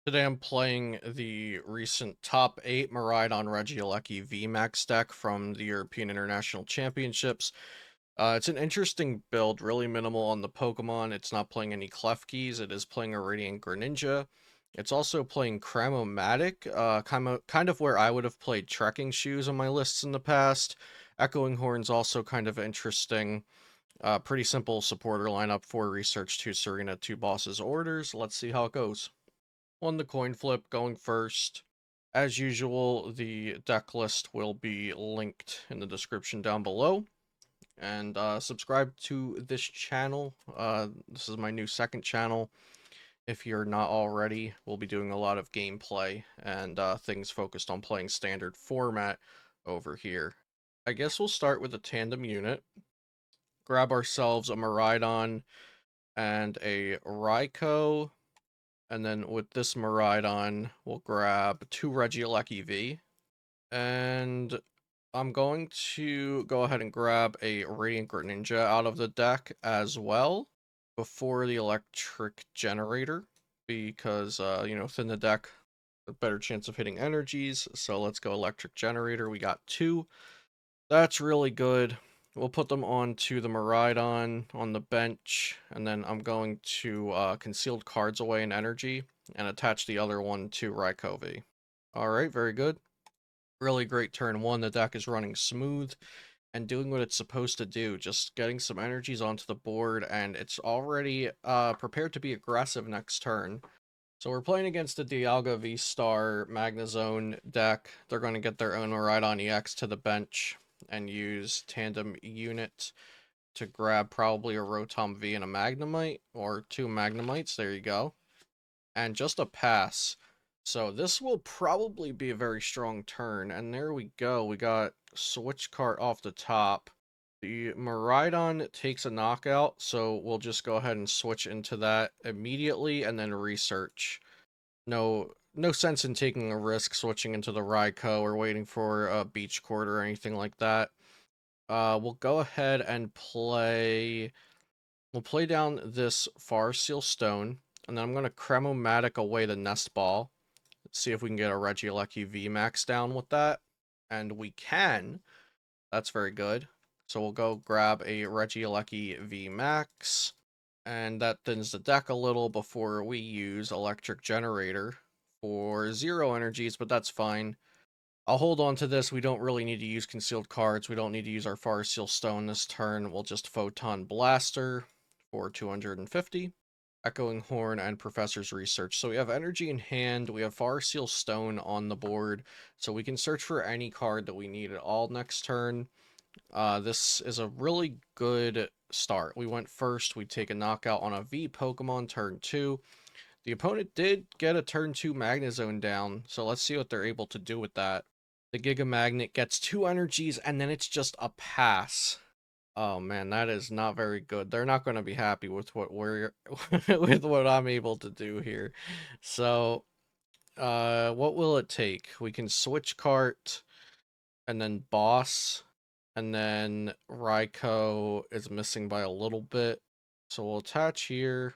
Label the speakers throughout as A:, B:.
A: Today I'm playing the recent top 8 Miraidon Regieleki VMAX deck from the European International Championships. It's an interesting build, really minimal on the Pokemon. It's not playing any Klefkis, it is playing a Radiant Greninja. It's also playing Cramomatic, kind of where I would have played Trekking Shoes on my lists in the past. Echoing Horn's also kind of interesting. Pretty simple supporter lineup, 4 Research, 2 Serena, 2 Bosses Orders. Let's see how it goes. On the coin flip, going first. As usual, the deck list will be linked in the description down below. And subscribe to this channel. This is my new second channel. If you're not already, we'll be doing a lot of gameplay and things focused on playing standard format over here. I guess we'll start with a tandem unit. Grab ourselves a Miraidon and a Raikou. And then with this Miraidon, we'll grab 2 Regieleki V. And I'm going to go ahead and grab a Radiant Greninja out of the deck as well before the Electric Generator. Because, within the deck, a better chance of hitting energies. So let's go Electric Generator. We got 2. That's really good. We'll put them onto the Miraidon on the bench, and then I'm going to concealed cards away in energy and attach the other one to Raikou. Alright, very good. Really great turn 1. The deck is running smooth and doing what it's supposed to do, just getting some energies onto the board, and it's already prepared to be aggressive next turn. So we're playing against the Dialga V-Star Magnezone deck. They're going to get their own Miraidon EX to the bench and use Tandem Unit to grab probably a Rotom V and a Magnemite, or 2 Magnemites, there you go. And just a pass. So this will probably be a very strong turn, and there we go. We got Switch Cart off the top. The Miraidon takes a knockout, so we'll just go ahead and switch into that immediately and then research. No sense in taking a risk switching into the Raikou or waiting for a Beach Court or anything like that. We'll go ahead and play. We'll play down this Far Seal Stone, and then I'm going to Cramomatic away the Nest Ball. Let's see if we can get a Regieleki VMAX down with that. And we can. That's very good. So we'll go grab a Regieleki VMAX. And that thins the deck a little before we use Electric Generator for 0 energies, but that's fine. I'll hold on to this. We don't really need to use concealed cards. We don't need to use our Far Seal Stone this turn. We'll just Photon Blaster for 250. Echoing Horn and Professor's Research. So we have energy in hand. We have Far Seal Stone on the board. So we can search for any card that we need at all next turn. This is a really good start. We went first. We take a knockout on a V Pokemon turn 2. The opponent did get a turn 2 Magnezone down, so let's see what they're able to do with that. The Giga Magnet gets 2 energies, and then it's just a pass. Oh man, that is not very good. They're not going to be happy with what we're with what I'm able to do here. So, what will it take? We can switch cart and then boss, and then Raikou is missing by a little bit. So we'll attach here.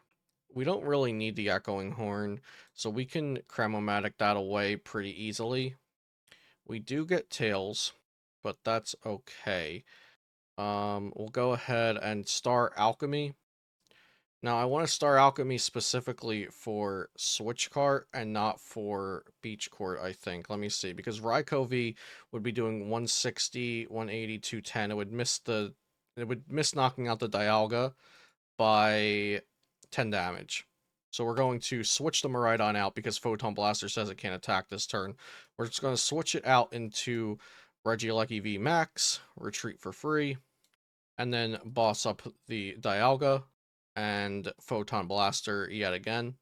A: We don't really need the Echoing Horn, so we can Cramomatic that away pretty easily. We do get Tails, but that's okay. We'll go ahead and Star Alchemy. Now, I want to Star Alchemy specifically for Switch Cart and not for Beach Court, I think. Let me see, because Raikou V would be doing 160, 180, 210. It would miss knocking out the Dialga by 10 damage. So we're going to switch the Miraidon out because Photon Blaster says it can't attack this turn. We're just going to switch it out into Regieleki V Max, retreat for free, and then boss up the Dialga and Photon Blaster yet again.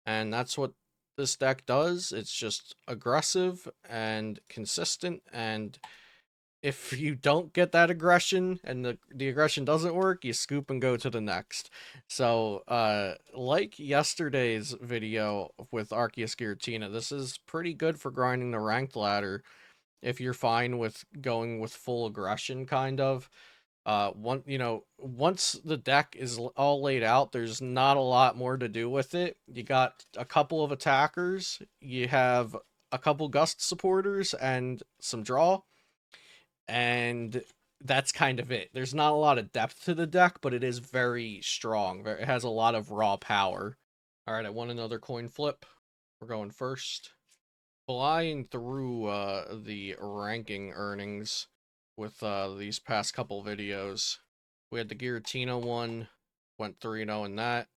A: And that's what this deck does. It's just aggressive and consistent, and if you don't get that aggression and the aggression doesn't work, you scoop and go to the next. So, like yesterday's video with Arceus Giratina, this is pretty good for grinding the ranked ladder if you're fine with going with full aggression, kind of. Once the deck is all laid out, there's not a lot more to do with it. You got a couple of attackers, you have a couple gust supporters, and some draw, and that's kind of it. There's not a lot of depth to the deck, but it is very strong. It has a lot of raw power. All right, I want another coin flip. We're going first. Flying through the ranking earnings with these past couple videos. We had the Giratina one, went 3-0 in that.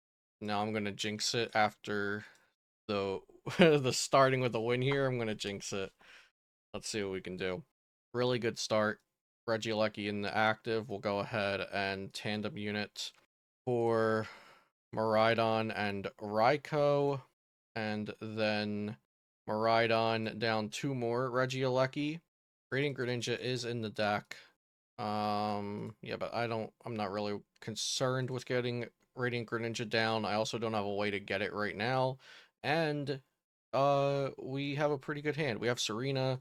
A: Now I'm gonna jinx it after the the starting with a win here. I'm gonna jinx it. Let's see what we can do. Really good start. Regieleki in the active. We'll go ahead and tandem unit for Miraidon and Raikou. And then Miraidon down 2 more Regieleki. Radiant Greninja is in the deck. Yeah, but I'm not really concerned with getting Radiant Greninja down. I also don't have a way to get it right now. And we have a pretty good hand. We have Serena.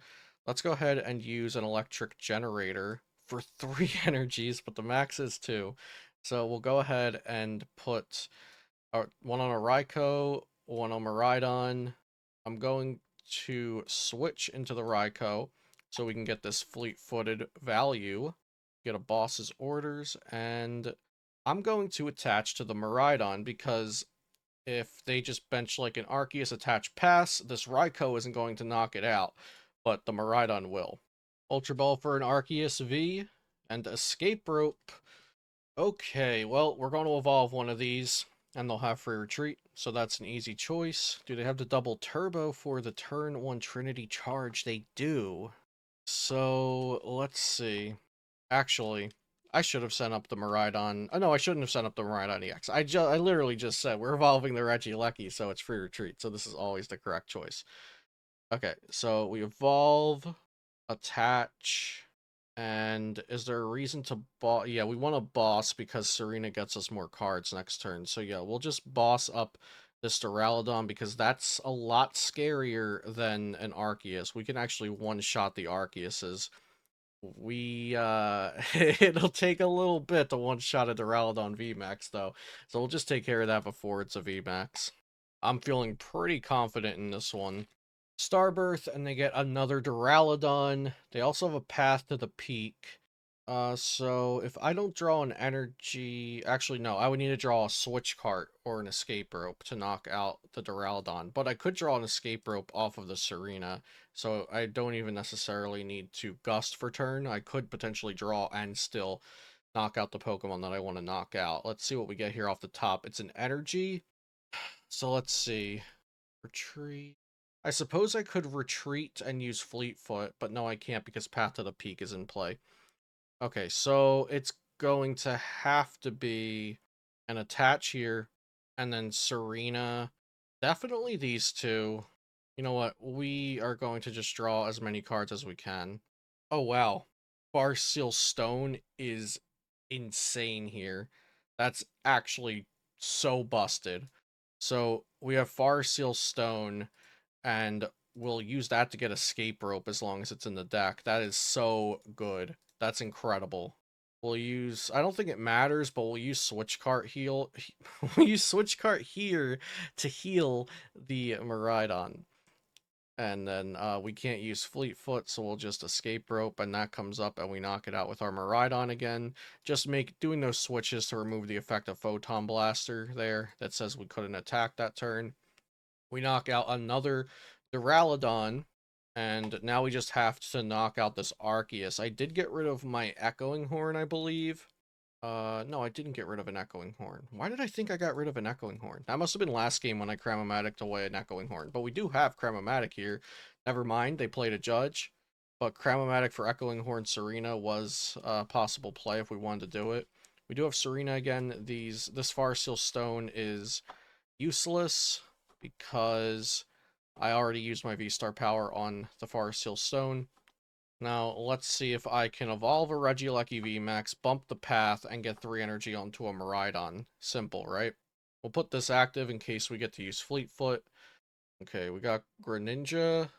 A: Let's go ahead and use an electric generator for 3 energies, but the max is 2. So we'll go ahead and put one on a Raikou, one on Miraidon. I'm going to switch into the Raikou so we can get this fleet-footed value, get a boss's orders, and I'm going to attach to the Miraidon because if they just bench like an Arceus attach pass, this Raikou isn't going to knock it out, but the Miraidon will. Ultra Ball for an Arceus V, and Escape Rope. Okay, well, we're going to evolve one of these, and they'll have free retreat, so that's an easy choice. Do they have the double turbo for the turn 1 Trinity charge? They do. So, let's see. Actually, I should have sent up the Miraidon. Oh, no, I shouldn't have sent up the Miraidon EX. I literally just said we're evolving the Regieleki, so it's free retreat, so this is always the correct choice. Okay, so we evolve, attach, and is there a reason to boss? Yeah, we want to boss because Serena gets us more cards next turn. So yeah, we'll just boss up this Duraludon because that's a lot scarier than an Arceus. We can actually one-shot the Arceuses. It'll take a little bit to one-shot a Duraludon VMAX though. So we'll just take care of that before it's a VMAX. I'm feeling pretty confident in this one. Starbirth, and they get another Duraludon. They also have a path to the peak. So if I don't draw an energy... Actually, no, I would need to draw a switch cart or an escape rope to knock out the Duraludon. But I could draw an escape rope off of the Serena, so I don't even necessarily need to gust for turn. I could potentially draw and still knock out the Pokemon that I want to knock out. Let's see what we get here off the top. It's an energy. So let's see. Retreat. I suppose I could retreat and use Fleetfoot, but no, I can't because Path to the Peak is in play. Okay, so it's going to have to be an attach here, and then Serena. Definitely these two. You know what? We are going to just draw as many cards as we can. Oh, wow. Farseal Stone is insane here. That's actually so busted. So we have Farseal Stone, and we'll use that to get Escape Rope as long as it's in the deck. That is so good. That's incredible. We'll use, I don't think it matters, but we'll use Switch Cart heal. We'll use Switch Cart here to heal the Miraidon. And then we can't use Fleetfoot, so we'll just Escape Rope, and that comes up, and we knock it out with our Miraidon again. Just doing those switches to remove the effect of Photon Blaster there that says we couldn't attack that turn. We knock out another Duraludon, and now we just have to knock out this Arceus. I did get rid of my Echoing Horn, I believe. No, I didn't get rid of an Echoing Horn. Why did I think I got rid of an Echoing Horn? That must have been last game when I Cramomatic'd away an Echoing Horn. But we do have Cramomatic here. Never mind, they played a Judge. But Cramomatic for Echoing Horn Serena was a possible play if we wanted to do it. We do have Serena again. This Farseal Stone is useless because I already used my V-Star power on the Farseal Stone. Now, let's see if I can evolve a Regieleki VMAX, bump the path, and get 3 energy onto a Miraidon. Simple, right? We'll put this active in case we get to use Fleetfoot. Okay, we got Greninja.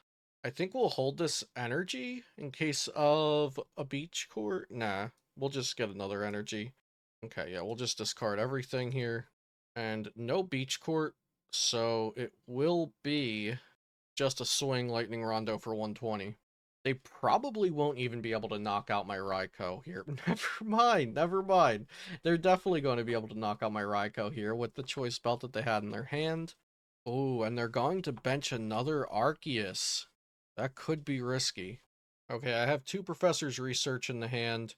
A: I think we'll hold this energy in case of a Beach Court. Nah, We'll just get another energy. Okay, yeah, we'll just discard everything here. And no beach court, so it will be just a swing lightning rondo for 120. They probably won't even be able to knock out my Raikou here. Never mind, never mind. They're definitely going to be able to knock out my Raikou here with the choice belt that they had in their hand. Oh, and they're going to bench another Arceus. That could be risky. Okay, I have two Professor's Research in the hand.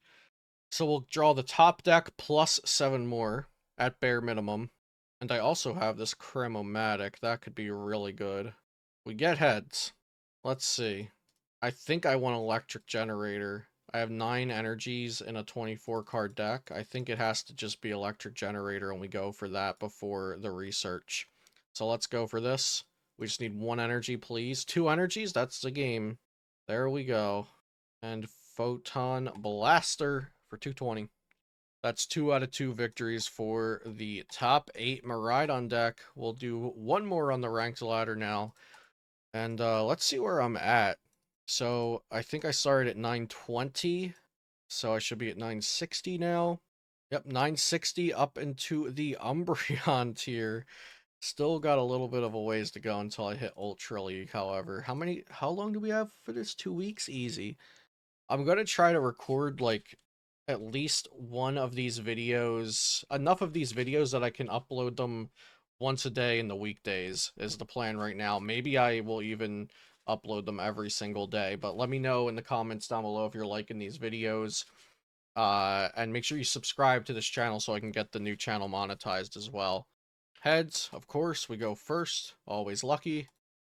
A: So we'll draw the top deck plus 7 more at bare minimum. And I also have this Cremomatic. That could be really good. We get heads. Let's see. I think I want Electric Generator. I have 9 energies in a 24 card deck. I think it has to just be Electric Generator, and we go for that before the research. So let's go for this. We just need 1 energy, please. 2 energies? That's the game. There we go. And Photon Blaster for 220. That's 2 out of 2 victories for the top 8 Miraidon deck. We'll do one more on the ranked ladder now. And let's see where I'm at. So I think I started at 920. So I should be at 960 now. Yep, 960 up into the Umbreon tier. Still got a little bit of a ways to go until I hit Ultra League, however. How long do we have for this? 2 weeks? Easy. I'm gonna try to record like at least one of these videos, enough of these videos that I can upload them once a day in the weekdays is the plan right now. Maybe I will even upload them every single day, but let me know in the comments down below if you're liking these videos. And make sure you subscribe to this channel so I can get the new channel monetized as well. Heads, of course, we go first. Always lucky.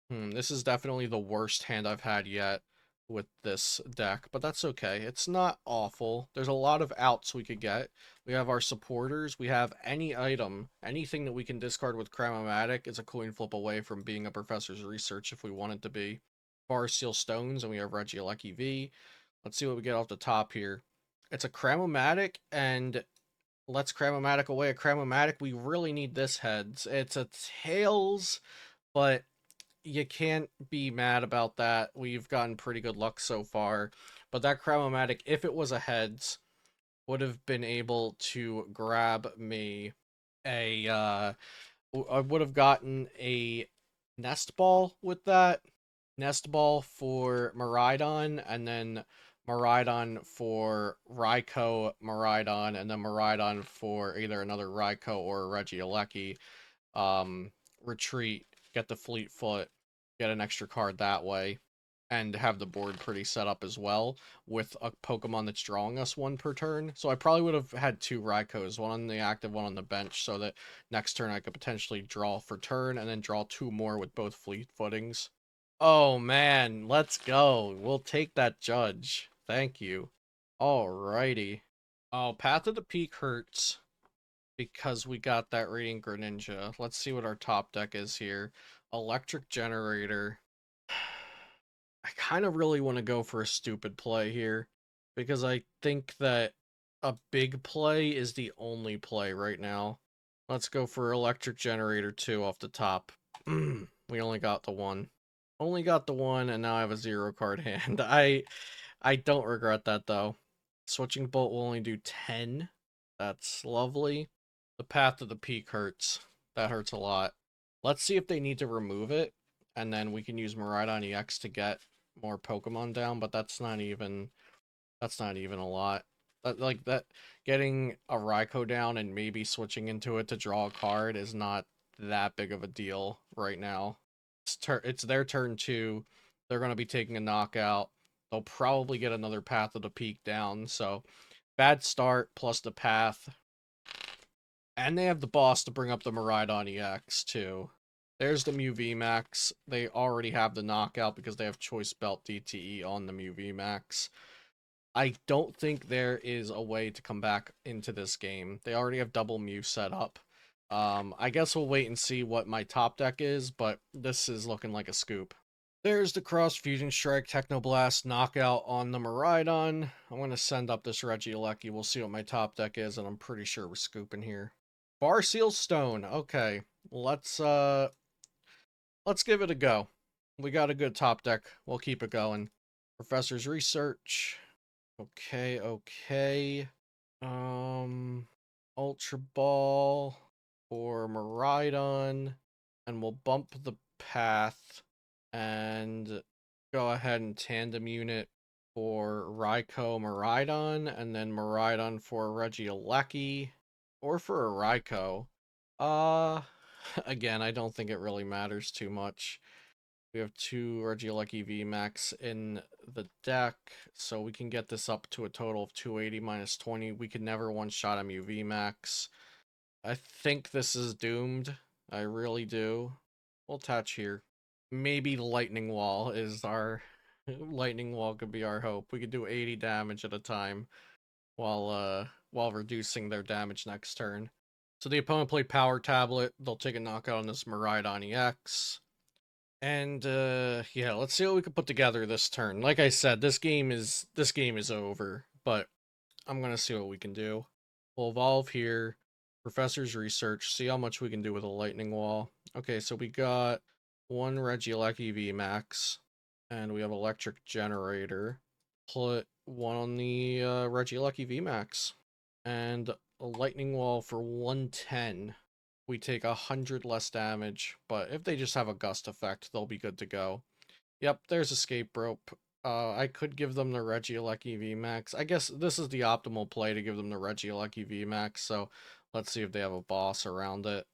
A: This is definitely the worst hand I've had yet with this deck, but that's okay. It's not awful. There's a lot of outs we could get. We have our supporters. We have any item. Anything that we can discard with Cramomatic is a coin flip away from being a Professor's Research if we want it to be. Bar Seal Stones, and we have Regieleki V. Let's see what we get off the top here. It's a Cramomatic, and let's Cramomatic away a Cramomatic. We really need this heads. It's a Tails, but you can't be mad about that. We've gotten pretty good luck so far. But that Cramomatic, if it was a heads, would have been able to grab me I would have gotten a Nest Ball with that. Nest Ball for Miraidon, and then Miraidon for Raikou Miraidon, and then Miraidon for either another Raikou or Regieleki. Retreat, get the Fleet Foot, get an extra card that way, and have the board pretty set up as well with a Pokemon that's drawing us 1 per turn. So I probably would have had 2 Raikous, 1 on the active, 1 on the bench, so that next turn I could potentially draw for turn and then draw 2 more with both Fleet Footings. Oh man, let's go. We'll take that Judge. Thank you. Alrighty. Oh, Path of the Peak hurts because we got that Radiant Greninja. Let's see what our top deck is here. Electric Generator. I kind of really want to go for a stupid play here because I think that a big play is the only play right now. Let's go for Electric Generator 2 off the top. We only got the 1. Only got the 1, and now I have a 0 card hand. I don't regret that though. Switching Bolt will only do 10. That's lovely. The Path of the Peak hurts. That hurts a lot. Let's see if they need to remove it, and then we can use Miraidon EX to get more Pokemon down, but that's not even a lot. Like that, getting a Raikou down and maybe switching into it to draw a card is not that big of a deal right now. It's their turn 2. They're going to be taking a knockout. They'll probably get another Path of the Peak down, so bad start plus the Path. And they have the boss to bring up the Miraidon EX, too. There's the Mew VMAX. They already have the knockout because they have Choice Belt DTE on the Mew VMAX. I don't think there is a way to come back into this game. They already have double Mew set up. I guess we'll wait and see what my top deck is, but this is looking like a scoop. There's the Cross Fusion Strike Technoblast knockout on the Miraidon. I'm going to send up this Regieleki. We'll see what my top deck is, and I'm pretty sure we're scooping here. Bar Seal Stone. Okay, let's give it a go. We got a good top deck. We'll keep it going. Professor's Research. Okay, okay. Ultra Ball for Miraidon, and we'll bump the path and go ahead and tandem unit for Raikou Miraidon, and then Miraidon for Regieleki, or for a Raikou. Uh, again, I don't think it really matters too much. We have two Regieleki VMAX in the deck, so we can get this up to a total of 280 minus 20. We could never one-shot MU VMAX. I think this is doomed. I really do. We'll attach here. Maybe Lightning Wall is our... Lightning Wall could be our hope. We could do 80 damage at a time while reducing their damage next turn. So the opponent played Power Tablet. They'll take a knockout on this Miraidon EX. And yeah, let's see what we can put together this turn. Like I said, this game is over, but I'm gonna see what we can do. We'll evolve here. Professor's research, see how much we can do with a lightning wall. Okay, so we got one Regieleki VMAX, and we have electric generator. Put one on the Regieleki VMAX, and a lightning wall for 110. We take 100 less damage, but if they just have a gust effect, they'll be good to go. Yep, there's escape rope. I could give them the Regieleki VMAX. I guess this is the optimal play to give them the Regieleki VMAX, so let's see if they have a boss around it.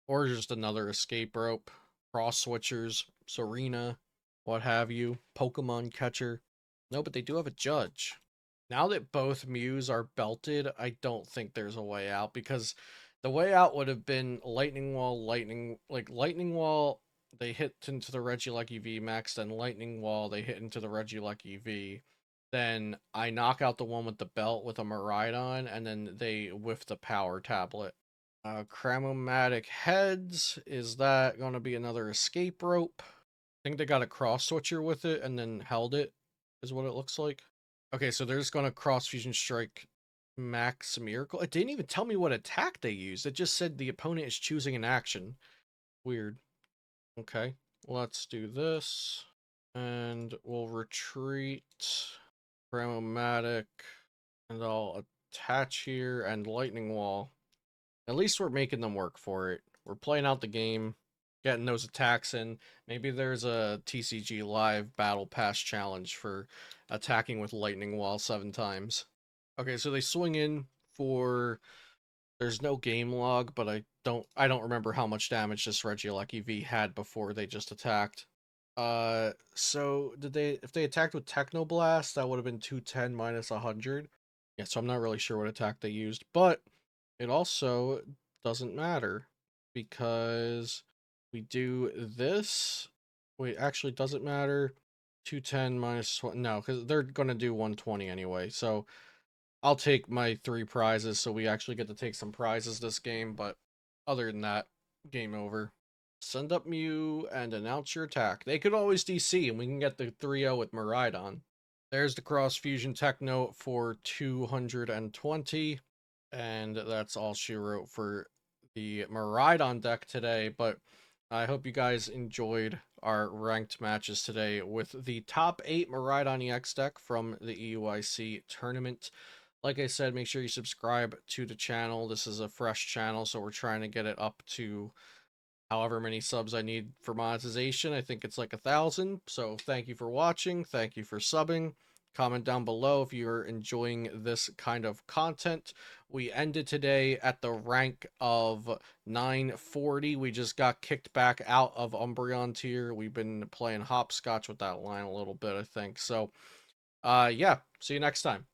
A: Or just another escape rope. Cross switchers, Serena, what have you. Pokemon catcher. No, but they do have a judge. Now that both Mews are belted, I don't think there's a way out, because the way out would have been Lightning Wall, Lightning Wall, they hit into the Regieleki V Max, then Lightning Wall, they hit into the Regieleki V. Then I knock out the one with the belt with a Miraidon, and then they whiff the power tablet. Cramomatic Heads, is that going to be another escape rope? I think they got a cross switcher with it and then held it, is what it looks like. Okay, so they're just going to cross fusion strike Max Miracle. It didn't even tell me what attack they used. It just said the opponent is choosing an action. Weird. Okay, let's do this. And we'll retreat. Gramomatic. And I'll attach here and Lightning Wall. At least we're making them work for it. We're playing out the game, getting those attacks in. Maybe there's a TCG Live Battle Pass challenge for attacking with Lightning Wall 7 times. Okay, so they swing in for... There's no game log, but I don't remember how much damage this Regieleki V had before they just attacked. So if they attacked with Technoblast, that would have been 210 minus 100. Yeah, so I'm not really sure what attack they used, but it also doesn't matter because we do this. Wait, actually doesn't matter. 210 minus 20, no, because they're going to do 120 anyway, so I'll take my 3 prizes, so we actually get to take some prizes this game, but other than that, game over. Send up Mew and announce your attack. They could always DC, and we can get the 3-0 with Miraidon. There's the Cross Fusion Techno for 220, and that's all she wrote for the Miraidon deck today, but I hope you guys enjoyed our ranked matches today with the top 8 Miraidon EX deck from the EUIC tournament. Like I said, make sure you subscribe to the channel. This is a fresh channel, so we're trying to get it up to however many subs I need for monetization. I think it's like 1,000. So thank you for watching. Thank you for subbing. Comment down below if you're enjoying this kind of content. We ended today at the rank of 940. We just got kicked back out of Umbreon tier. We've been playing hopscotch with that line a little bit, I think. So, yeah, see you next time.